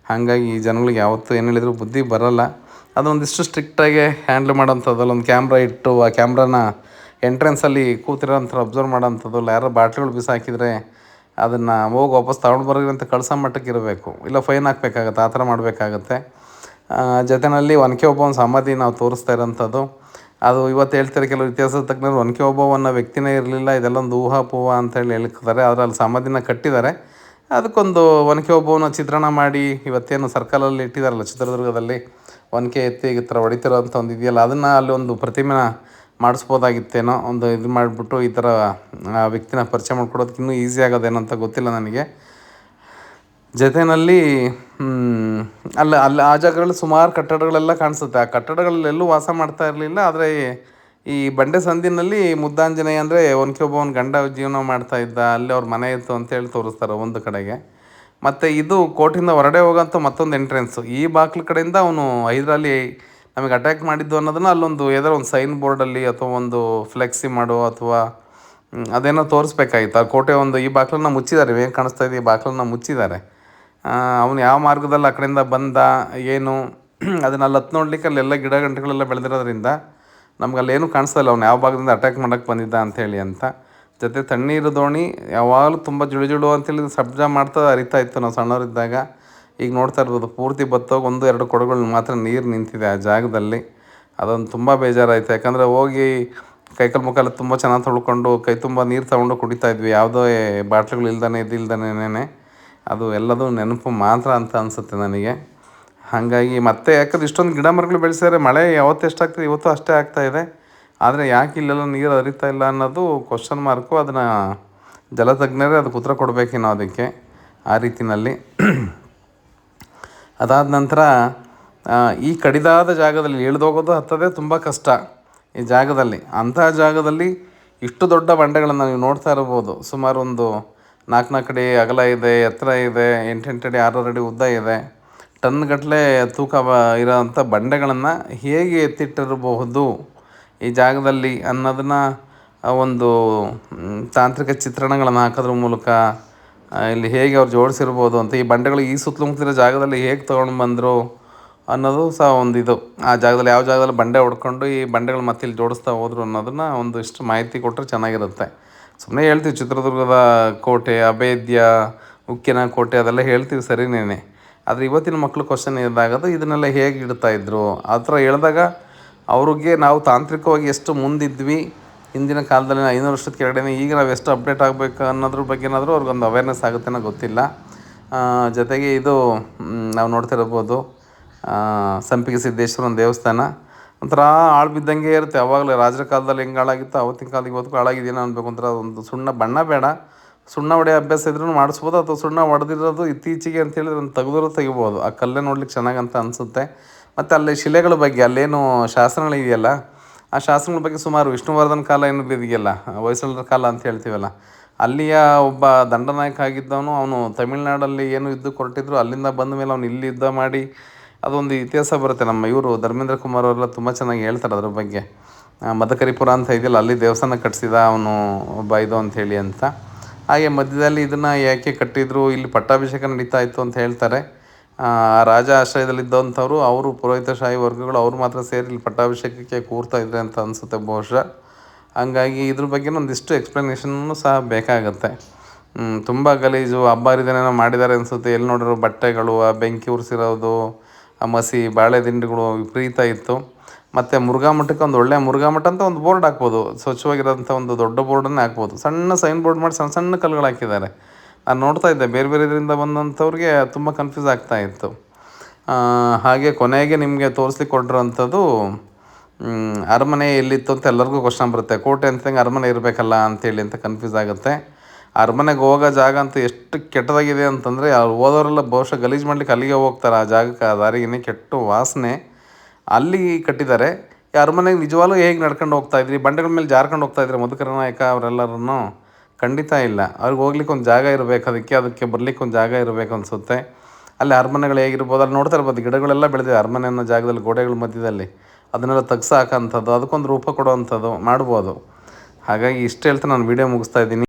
ಹಾಗಾಗಿ ಈ ಜನಗಳಿಗೆ ಯಾವತ್ತೂ ಏನು ಹೇಳಿದರೂ ಬುದ್ಧಿ ಬರೋಲ್ಲ. ಅದೊಂದಿಷ್ಟು ಸ್ಟ್ರಿಕ್ಟಾಗಿ ಹ್ಯಾಂಡ್ಲ್ ಮಾಡೋಂಥದ್ದು, ಅಲ್ಲೊಂದು ಕ್ಯಾಮ್ರಾ ಇಟ್ಟು ಆ ಕ್ಯಾಮ್ರಾನ ಎಂಟ್ರೆನ್ಸಲ್ಲಿ ಕೂತಿರೋಂಥವ್ರು ಅಬ್ಸರ್ವ್ ಮಾಡೋಂಥದ್ದು. ಇಲ್ಲ ಯಾರೋ ಬಾಟ್ಲಿಗಳು ಬಿಸಾಕಿದರೆ ಅದನ್ನು ಹೋಗಿ ವಾಪಸ್ ತಗೊಂಡು ಬರೋರಿ ಅಂತ ಕಳ್ಸೋ ಮಟ್ಟಕ್ಕೆ ಇರಬೇಕು, ಇಲ್ಲ ಫೈನ್ ಹಾಕಬೇಕಾಗತ್ತೆ, ಆ ಥರ ಮಾಡಬೇಕಾಗತ್ತೆ. ಜೊತೆಯಲ್ಲಿ ಒನಕೆ ಓಬವ್ವನ ಸಮಾಧಿ ನಾವು ತೋರಿಸ್ತಾ ಇರೋಂಥದ್ದು, ಅದು ಇವತ್ತು ಹೇಳ್ತಾರೆ ಕೆಲವು ಇತಿಹಾಸದ ತಜ್ಞರು, ಒನಕೆ ಓಬವ್ವ ಅನ್ನೋ ವ್ಯಕ್ತಿನೇ ಇರಲಿಲ್ಲ, ಇದೆಲ್ಲ ಒಂದು ಊಹಾಪೋಹ ಅಂತೇಳಿ ಹೇಳ್ತಾರೆ. ಆದರೆ ಅಲ್ಲಿ ಸಮಾಧಿನ ಕಟ್ಟಿದ್ದಾರೆ. ಅದಕ್ಕೊಂದು ಒನಕೆ ಓಬವ್ವನ ಚಿತ್ರಣ ಮಾಡಿ ಇವತ್ತೇನು ಸರ್ಕಲಲ್ಲಿ ಇಟ್ಟಿದ್ದಾರಲ್ಲ ಚಿತ್ರದುರ್ಗದಲ್ಲಿ, ಒನಕೆ ಎತ್ತಿ ಈ ಥರ ಹೊಡಿತಿರೋಂಥ ಒಂದು ಇದೆಯಲ್ಲ, ಅದನ್ನು ಅಲ್ಲಿ ಒಂದು ಪ್ರತಿಮೆನ ಮಾಡಿಸ್ಬೋದಾಗಿತ್ತೇನೋ. ಒಂದು ಇದು ಮಾಡಿಬಿಟ್ಟು ಈ ಥರ ಆ ವ್ಯಕ್ತಿನ ಪರಿಚಯ ಮಾಡಿಕೊಡೋದಕ್ಕೆ ಇನ್ನೂ ಈಸಿ ಆಗೋದೇನೋ ಅಂತ ಗೊತ್ತಿಲ್ಲ ನನಗೆ. ಜೊತೆಯಲ್ಲಿ ಅಲ್ಲಿ ಆ ಜಾಗಗಳಲ್ಲಿ ಸುಮಾರು ಕಟ್ಟಡಗಳೆಲ್ಲ ಕಾಣಿಸುತ್ತೆ. ಆ ಕಟ್ಟಡಗಳಲ್ಲೆಲ್ಲೂ ವಾಸ ಮಾಡ್ತಾ ಇರಲಿಲ್ಲ. ಆದರೆ ಈ ಬಂಡೆ ಸಂದಿನಲ್ಲಿ ಮುದ್ದಾಂಜನೇಯ ಅಂದರೆ ಒನಕೆ ಓಬವ್ವನ ಗಂಡ ಜೀವನ ಮಾಡ್ತಾ ಇದ್ದ, ಅಲ್ಲಿ ಅವ್ರ ಮನೆ ಇತ್ತು ಅಂತೇಳಿ ತೋರಿಸ್ತಾರೆ ಒಂದು ಕಡೆಗೆ. ಮತ್ತು ಇದು ಕೋಟೆಯಿಂದ ಹೊರಡೆ ಹೋಗೋಂಥ ಮತ್ತೊಂದು ಎಂಟ್ರೆನ್ಸು. ಈ ಬಾಗಿಲು ಕಡೆಯಿಂದ ಅವನು ಹೈದರಾಲಿ ನಮಗೆ ಅಟ್ಯಾಕ್ ಮಾಡಿದ್ದು ಅನ್ನೋದನ್ನು ಅಲ್ಲೊಂದು ಯಾವುದೋ ಒಂದು ಸೈನ್ ಬೋರ್ಡಲ್ಲಿ ಅಥವಾ ಒಂದು ಫ್ಲೆಕ್ಸಿ ಮಾಡೋ ಅಥವಾ ಅದೇನೋ ತೋರಿಸ್ಬೇಕಾಗಿತ್ತು. ಆ ಕೋಟೆ ಒಂದು ಈ ಬಾಗಿಲನ್ನ ಮುಚ್ಚಿದ್ದಾರೆ, ಏನು ಕಾಣಿಸ್ತಾ ಇದೆ, ಈ ಬಾಗಿಲನ್ನ ಮುಚ್ಚಿದ್ದಾರೆ. ಅವನು ಯಾವ ಮಾರ್ಗದಲ್ಲಿ ಆ ಕಡೆಯಿಂದ ಬಂದ ಏನು ಅದನ್ನೆಲ್ಲ ಹತ್ತು ನೋಡ್ಲಿಕ್ಕೆ ಅಲ್ಲೆಲ್ಲ ಗಿಡ ಗಂಟೆಗಳೆಲ್ಲ ಬೆಳೆದಿರೋದ್ರಿಂದ ನಮಗಲ್ಲೇನು ಕಾಣಿಸ್ತಾ ಇಲ್ಲ ಅವ್ನು ಯಾವ ಭಾಗದಿಂದ ಅಟ್ಯಾಕ್ ಮಾಡೋಕ್ಕೆ ಬಂದಿದ್ದ ಅಂಥೇಳಿ ಅಂತ. ಜೊತೆ ತಣ್ಣೀರು ದೋಣಿ ಯಾವಾಗಲೂ ತುಂಬ ಜುಳು ಜುಳು ಅಂತೇಳಿ ಶಬ್ದ ಮಾಡ್ತಾ ಹರಿತಾ ಇತ್ತು ನಾವು ಸಣ್ಣವರಿದ್ದಾಗ. ಈಗ ನೋಡ್ತಾ ಇರ್ಬೋದು ಪೂರ್ತಿ ಬತ್ತೋಗಿ 1-2 ಕೊಡಗಳು ಮಾತ್ರ ನೀರು ನಿಂತಿದೆ ಆ ಜಾಗದಲ್ಲಿ. ಅದೊಂದು ತುಂಬ ಬೇಜಾರಾಯಿತು. ಯಾಕಂದರೆ ಹೋಗಿ ಕೈಕಾಲು ಮುಖಾಲು ತುಂಬ ಚೆನ್ನಾಗಿ ತೊಳ್ಕೊಂಡು ಕೈ ತುಂಬ ನೀರು ತೊಗೊಂಡು ಕುಡಿತಾ ಇದ್ವಿ, ಯಾವುದೋ ಬಾಟ್ಲುಗಳು ಇಲ್ದೇ ಅದು ಎಲ್ಲದೂ ನೆನಪು ಮಾತ್ರ ಅಂತ ಅನಿಸುತ್ತೆ ನನಗೆ. ಹಾಗಾಗಿ ಮತ್ತೆ ಯಾಕಂದ್ರೆ ಇಷ್ಟೊಂದು ಗಿಡ ಮರಗಳು ಬೆಳೆಸಿದರೆ ಮಳೆ ಯಾವತ್ತು ಎಷ್ಟಾಗ್ತದೆ ಇವತ್ತು ಅಷ್ಟೇ ಆಗ್ತಾಯಿದೆ. ಆದರೆ ಯಾಕೆ ಇಲ್ಲೆಲ್ಲ ನೀರು ಹರಿತಾ ಇಲ್ಲ ಅನ್ನೋದು ಕ್ವಶನ್ ಮಾರ್ಕು. ಅದನ್ನು ಜಲತಜ್ಞರೇ ಅದಕ್ಕೆ ಉತ್ತರ ಕೊಡಬೇಕೇನೋ ಅದಕ್ಕೆ ಆ ರೀತಿಯಲ್ಲಿ. ಅದಾದ ನಂತರ ಈ ಕಡಿದಾದ ಜಾಗದಲ್ಲಿ ಇಳಿದೋಗೋದು ಹತ್ತೋದೇ ತುಂಬ ಕಷ್ಟ ಈ ಜಾಗದಲ್ಲಿ. ಅಂತಹ ಜಾಗದಲ್ಲಿ ಇಷ್ಟು ದೊಡ್ಡ ಬಂಡೆಗಳನ್ನು ನೀವು ನೋಡ್ತಾ ಇರ್ಬೋದು. ಸುಮಾರು ಒಂದು 4 ಅಡಿ ಅಗಲ ಇದೆ, ಎತ್ತರ ಇದೆ, 8 ಅಡಿ 6 ಅಡಿ ಉದ್ದ ಇದೆ, ಟನ್ಗಟ್ಟಲೆ ತೂಕ ಇರೋವಂಥ ಬಂಡೆಗಳನ್ನು ಹೇಗೆ ಎತ್ತಿಟ್ಟಿರಬಹುದು ಈ ಜಾಗದಲ್ಲಿ ಅನ್ನೋದನ್ನು ಒಂದು ತಾಂತ್ರಿಕ ಚಿತ್ರಣಗಳನ್ನು ಹಾಕೋದ್ರ ಮೂಲಕ ಇಲ್ಲಿ ಹೇಗೆ ಅವ್ರು ಜೋಡಿಸಿರ್ಬೋದು ಅಂತ, ಈ ಬಂಡೆಗಳು ಈ ಸುತ್ತಮುತ್ತಲಿರೋ ಜಾಗದಲ್ಲಿ ಹೇಗೆ ತೊಗೊಂಡು ಬಂದರು ಅನ್ನೋದು ಸಹ ಒಂದು ಇದು. ಆ ಜಾಗದಲ್ಲಿ ಯಾವ ಜಾಗದಲ್ಲಿ ಬಂಡೆ ಹೊಡ್ಕೊಂಡು ಈ ಬಂಡೆಗಳು ಮತ್ತೆ ಇಲ್ಲಿ ಜೋಡಿಸ್ತಾ ಹೋದರು ಅನ್ನೋದನ್ನು ಒಂದು ಇಷ್ಟು ಮಾಹಿತಿ ಕೊಟ್ಟರೆ ಚೆನ್ನಾಗಿರುತ್ತೆ. ಸುಮ್ಮನೆ ಹೇಳ್ತೀವಿ ಚಿತ್ರದುರ್ಗದ ಕೋಟೆ, ಅಭೇದ್ಯ, ಉಕ್ಕಿನ ಕೋಟೆ ಅದೆಲ್ಲ ಹೇಳ್ತೀವಿ ಸರಿನೇ. ಆದರೆ ಇವತ್ತಿನ ಮಕ್ಕಳು ಕ್ವಶನ್ ಇದಾಗೋದು ಇದನ್ನೆಲ್ಲ ಹೇಗೆ ಇಡ್ತಾಯಿದ್ರು ಆ ಥರ ಹೇಳಿದಾಗ ಅವ್ರಿಗೆ ನಾವು ತಾಂತ್ರಿಕವಾಗಿ ಎಷ್ಟು ಮುಂದಿದ್ವಿ ಹಿಂದಿನ ಕಾಲದಲ್ಲಿ 500 ವರ್ಷದ ಕೆಳಗಡೆ, ಈಗ ನಾವು ಎಷ್ಟು ಅಪ್ಡೇಟ್ ಆಗಬೇಕು ಅನ್ನೋದ್ರ ಬಗ್ಗೆ ಏನಾದರೂ ಅವ್ರಿಗೊಂದು ಅವೇರ್ನೆಸ್ ಆಗುತ್ತೇನೋ ಗೊತ್ತಿಲ್ಲ. ಜೊತೆಗೆ ಇದು ನಾವು ನೋಡ್ತಿರ್ಬೋದು ಸಂಪಿಗೆ ಸಿದ್ದೇಶ್ವರನ ದೇವಸ್ಥಾನ ಒಂಥರ ಹಾಳು ಬಿದ್ದಂಗೆ ಇರುತ್ತೆ. ಯಾವಾಗಲೂ ರಾಜರ ಕಾಲದಲ್ಲಿ ಹೆಂಗೆ ಹಾಳಾಗಿತ್ತು ಅವತ್ತಿನ ಕಾಲಕ್ಕೆ ಇವತ್ತಿಗೂ ಹಾಳಾಗಿದೆಯೋ ಅನ್ಬೇಕು. ಒಂಥರ ಒಂದು ಸುಣ್ಣ ಬಣ್ಣ ಬೇಡ, ಸುಣ್ಣ ಹೊಡೆಯೋ ಅಭ್ಯಾಸ ಇದ್ರೂ ಮಾಡಿಸ್ಬೋದು, ಅಥವಾ ಸುಣ್ಣ ಹೊಡೆದಿರೋದು ಇತ್ತೀಚೆಗೆ ಅಂತೇಳಿ ಅದನ್ನು ತೆಗಿಬೋದು. ಆ ಕಲ್ಲೇ ನೋಡ್ಲಿಕ್ಕೆ ಚೆನ್ನಾಗಂತ ಅನಿಸುತ್ತೆ. ಮತ್ತು ಅಲ್ಲಿ ಶಿಲೆಗಳ ಬಗ್ಗೆ ಅಲ್ಲೇನು ಶಾಸನಗಳಿದೆಯಲ್ಲ, ಆ ಶಾಸನಗಳ ಬಗ್ಗೆ ಸುಮಾರು ವಿಷ್ಣುವರ್ಧನ ಕಾಲ ಏನಿದೆ ಇದೆಯಲ್ಲ, ಹೊಯ್ಸಳರ ಕಾಲ ಅಂತ ಹೇಳ್ತೀವಲ್ಲ, ಅಲ್ಲಿಯ ಒಬ್ಬ ದಂಡನಾಯಕ ಆಗಿದ್ದವನು. ಅವನು ತಮಿಳ್ನಾಡಲ್ಲಿ ಏನು ಯುದ್ಧಕ್ಕೆ ಹೊರಟಿದ್ರು, ಅಲ್ಲಿಂದ ಬಂದ ಮೇಲೆ ಅವನು ಇಲ್ಲಿ ಯುದ್ಧ ಮಾಡಿ ಅದೊಂದು ಇತಿಹಾಸ ಬರುತ್ತೆ. ನಮ್ಮ ಇವರು ಧರ್ಮೇಂದ್ರ ಕುಮಾರ್ ಅವರೆಲ್ಲ ತುಂಬ ಚೆನ್ನಾಗಿ ಹೇಳ್ತಾರೆ ಅದ್ರ ಬಗ್ಗೆ. ಮದಕರಿಪುರ ಅಂತ ಇದೆಯಲ್ಲ, ಅಲ್ಲಿ ದೇವಸ್ಥಾನ ಕಟ್ಟಿಸಿದ ಅವನು ಒಬ್ಬ ಇದು ಅಂಥೇಳಿ ಅಂತ. ಹಾಗೆ ಮಧ್ಯದಲ್ಲಿ ಇದನ್ನು ಯಾಕೆ ಕಟ್ಟಿದ್ರು, ಇಲ್ಲಿ ಪಟ್ಟಾಭಿಷೇಕ ನಡೀತಾ ಇತ್ತು ಅಂತ ಹೇಳ್ತಾರೆ. ಆ ರಾಜ ಆಶ್ರಯದಲ್ಲಿದ್ದಂಥವ್ರು, ಅವರು ಪುರೋಹಿತಶಾಹಿ ವರ್ಗಗಳು ಅವ್ರು ಮಾತ್ರ ಸೇರಿ ಇಲ್ಲಿ ಪಟ್ಟಾಭಿಷೇಕಕ್ಕೆ ಕೂರ್ತಾ ಇದ್ರೆ ಅಂತ ಅನಿಸುತ್ತೆ ಬಹುಶಃ. ಹಂಗಾಗಿ ಇದ್ರ ಬಗ್ಗೆ ಒಂದಿಷ್ಟು ಎಕ್ಸ್ಪ್ಲನೇಷನ್ನು ಸಹ ಬೇಕಾಗತ್ತೆ. ತುಂಬ ಗಲೀಜು, ಹಬ್ಬ ಹರಿದಿನೇನೋ ಮಾಡಿದ್ದಾರೆ ಅನಿಸುತ್ತೆ. ಎಲ್ಲಿ ನೋಡಿರೋ ಬಟ್ಟೆಗಳು, ಆ ಬೆಂಕಿ ಉರಿಸಿರೋದು, ಆ ಮಸಿ ಬಾಳೆ ದಿಂಡುಗಳು ವಿಪರೀತ ಇತ್ತು. ಮತ್ತು ಮುರುಘಾ ಮಠಕ್ಕೆ ಒಂದು ಒಳ್ಳೆಯ ಮುರುಘಾ ಮಠ ಅಂತ ಒಂದು ಬೋರ್ಡ್ ಹಾಕ್ಬೋದು, ಸ್ವಚ್ಛವಾಗಿರೋಂಥ ಒಂದು ದೊಡ್ಡ ಬೋರ್ಡನ್ನೇ ಹಾಕ್ಬೋದು. ಸಣ್ಣ ಸೈನ್ ಬೋರ್ಡ್ ಮಾಡಿ ಸಣ್ಣ ಸಣ್ಣ ಕಲ್ಲುಗಳು ಹಾಕಿದ್ದಾರೆ. ನಾನು ನೋಡ್ತಾ ಇದ್ದೆ, ಬೇರೆ ಬೇರೆ ಇದರಿಂದ ಬಂದಂಥವ್ರಿಗೆ ತುಂಬ ಕನ್ಫ್ಯೂಸ್ ಆಗ್ತಾಯಿತ್ತು. ಹಾಗೆ ಕೊನೆಗೆ ನಿಮಗೆ ತೋರಿಸ್ಲಿಕ್ಕೆ ಕೊಟ್ಟಿರೋಂಥದ್ದು ಅರಮನೆ ಎಲ್ಲಿತ್ತು ಅಂತ ಎಲ್ಲರಿಗೂ ಕ್ವಶನ್ ಬರುತ್ತೆ. ಕೋಟೆ ಅಂತಂಗೆ ಅರಮನೆ ಇರಬೇಕಲ್ಲ ಅಂತೇಳಿ ಅಂತ ಕನ್ಫ್ಯೂಸ್ ಆಗುತ್ತೆ. ಅರಮನೆಗೆ ಹೋಗೋ ಜಾಗ ಅಂತೂ ಎಷ್ಟು ಕೆಟ್ಟದಾಗಿದೆ ಅಂತಂದರೆ, ಅವ್ರು ಹೋದವರೆಲ್ಲ ಬಹುಶಃ ಗಲೀಜು ಮಾಡ್ಲಿಕ್ಕೆ ಅಲ್ಲಿಗೆ ಹೋಗ್ತಾರೆ. ಆ ಜಾಗಕ್ಕೆ, ಆ ದಾರಿಗೇ ಕೆಟ್ಟ ವಾಸನೆ. ಅಲ್ಲಿ ಕಟ್ಟಿದ್ದಾರೆ. ಈ ಅರಮನೆಗೆ ನಿಜವಾಗ್ಲೂ ಹೇಗೆ ನಡ್ಕೊಂಡು ಹೋಗ್ತಾಯಿದ್ರಿ, ಬಂಡೆಗಳ ಮೇಲೆ ಜಾರ್ಕೊಂಡು ಹೋಗ್ತಾಯಿದ್ರೆ ಮಧುಕರ ನಾಯಕ ಅವರೆಲ್ಲರೂ? ಖಂಡಿತ ಇಲ್ಲ. ಅವ್ರಿಗೆ ಹೋಗ್ಲಿಕ್ಕೆ ಒಂದು ಜಾಗ ಇರಬೇಕು, ಅದಕ್ಕೆ ಬರಲಿಕ್ಕೆ ಒಂದು ಜಾಗ ಇರಬೇಕು ಅನಿಸುತ್ತೆ. ಅಲ್ಲಿ ಅರಮನೆಗಳು ಹೇಗಿರ್ಬೋದು, ಅಲ್ಲಿ ನೋಡ್ತಾ ಇರ್ಬೋದು ಗಿಡಗಳೆಲ್ಲ ಬೆಳೆದಿದೆ ಅರಮನೆ ಅನ್ನೋ ಜಾಗದಲ್ಲಿ, ಗೋಡೆಗಳ ಮಧ್ಯದಲ್ಲಿ. ಅದನ್ನೆಲ್ಲ ತೆಗ್ಸಾಕೋಂಥದ್ದು, ಅದಕ್ಕೊಂದು ರೂಪ ಕೊಡುವಂಥದ್ದು ಮಾಡ್ಬೋದು. ಹಾಗಾಗಿ ಇಷ್ಟು ಹೇಳ್ತಾ ನಾನು ವೀಡಿಯೋ ಮುಗಿಸ್ತಾ ಇದ್ದೀನಿ.